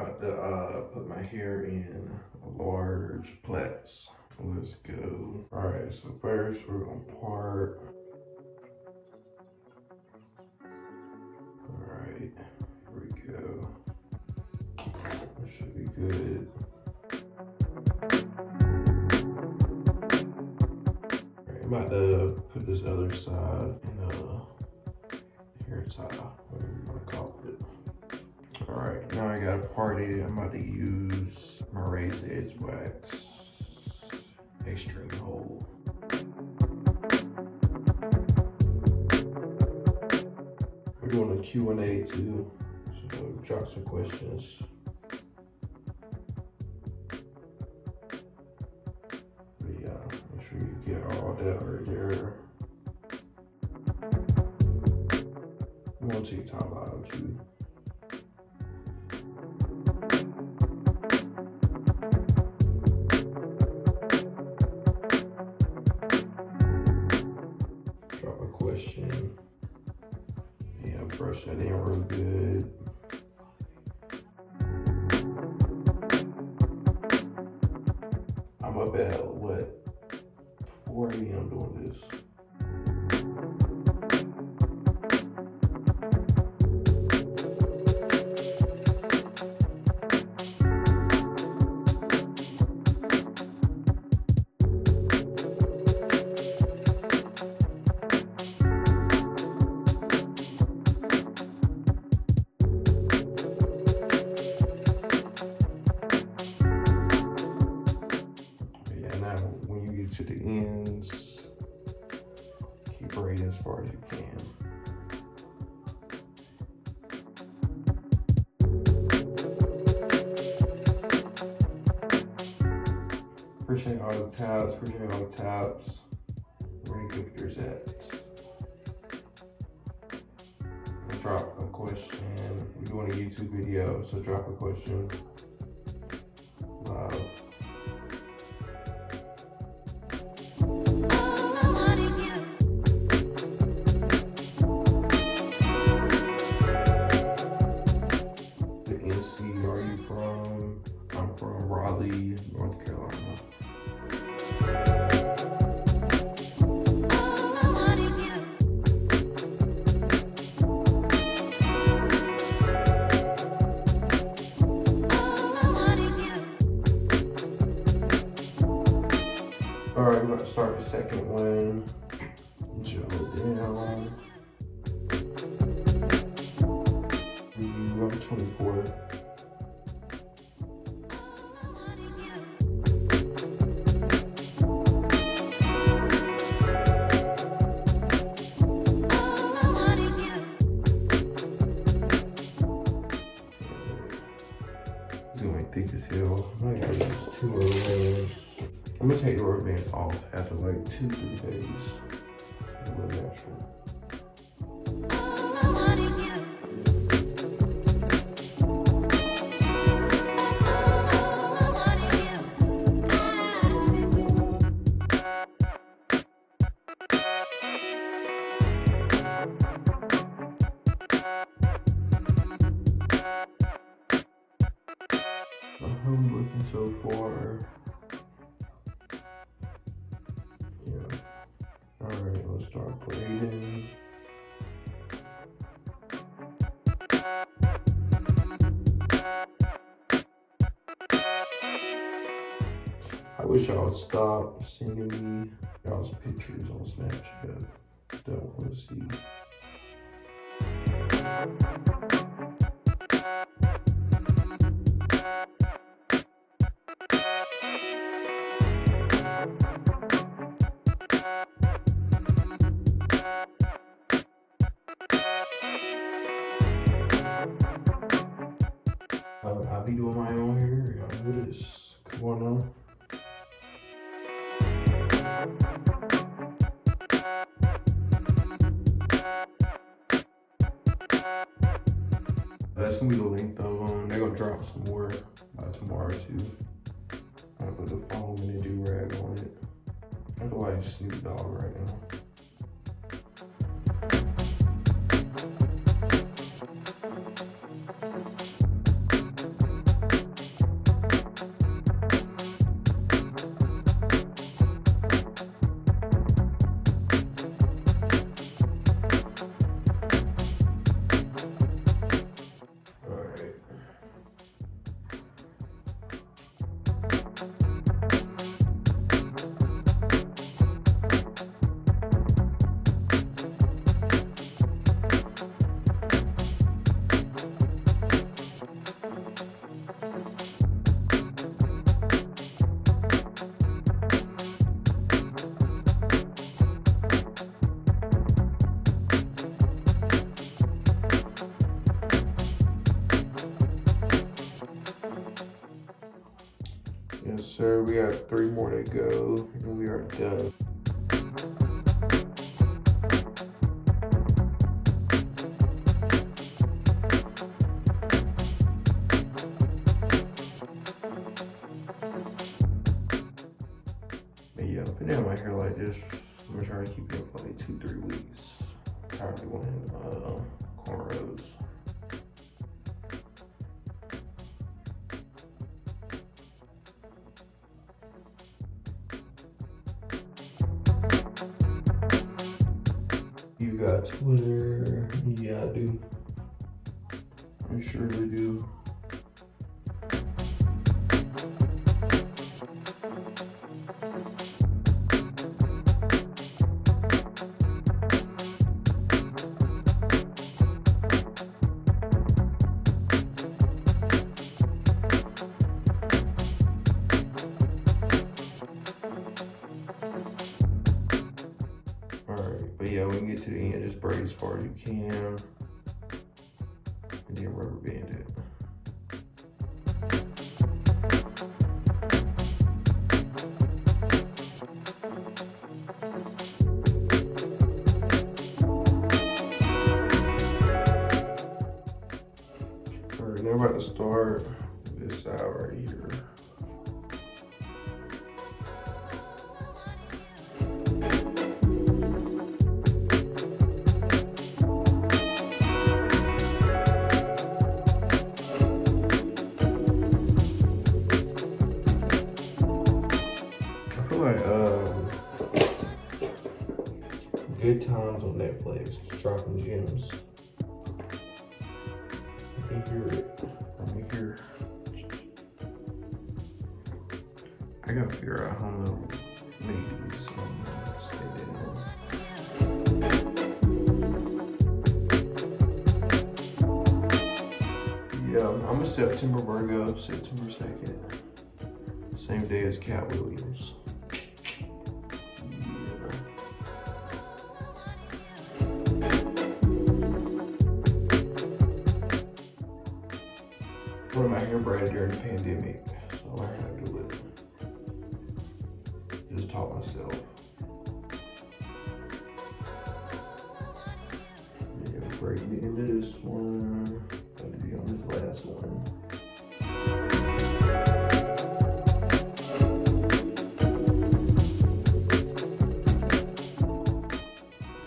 about to put my hair in large plaits. Let's go. All right, so first we're gonna part. All right, here we go. That should be good. All right, I'm about to put this other side in a hair tie, whatever you wanna call it. All right, now I got a party. I'm about to use my raised edge wax extreme hold. We're doing a Q&A too, so drop some questions. But yeah, make sure you get all that right there. I'm gonna take top out too. Question. Yeah, brush that in real good. I'm up at what, 4 a.m. doing this. When you get to the ends, keep braiding as far as you can. Appreciate all the tabs, Where any gifters at? Drop a question. We're doing a YouTube video, so drop a question. Are you from? I'm from Raleigh, North Carolina. All right, we're going to start the second one. Gel it down. Run 24. Thick as hell. I might use 2 rubber bands. I'm gonna take the rubber bands off after like 2-3 days. A little natural. I'm looking so far. Yeah. Alright, let's start braiding. I wish y'all would stop sending me y'all's pictures on Snapchat. Don't want to see. I'll be doing my own hair. Y'all know this. Come on now. That's gonna be the length of them. They're gonna drop some more by tomorrow too. I'm gonna put the foam and the do-rag on it. I feel like Snoop Dogg right now. Alright, we got 3 more to go, and we are done. But yeah, if I did my hair like this, I'm gonna try to keep it for like 2-3 weeks. Tired of doing cornrows. You got Twitter? Yeah, I do. I surely do. Alright, but yeah, when you get to the end, just braid as far as you can, and then rubber band it. Alright, now we're about to start this side right here. Good Times on Netflix, dropping gems. I can hear it. Let me hear. I gotta figure out how to make these stay down. Yeah, I'm a September Virgo, September 2nd. Same day as Cat Williams. I got my hair braided during the pandemic, so I had to do it. Just taught myself. Yeah, braid the end of this one. Gotta be on this last one.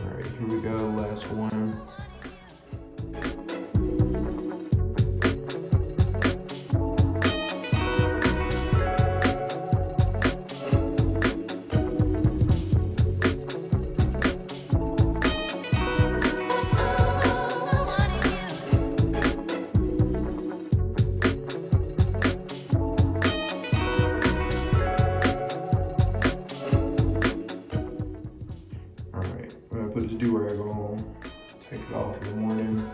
Alright, here we go, last one. Put this do-rag on, take it off in the morning.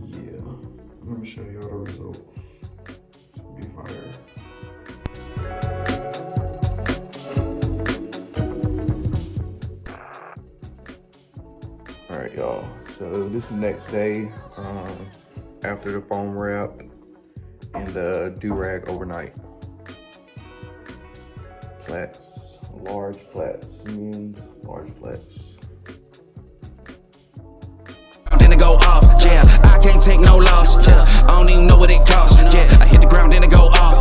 Yeah, I'm gonna show y'all the results. It's gonna be fire. All right, y'all. So this is the next day after the foam wrap and the do-rag overnight. Plaits, large plaits, means large plaits. Then it go off, yeah. I can't take no loss, yeah. I don't even know what it costs, yeah. I hit the ground, then it go off.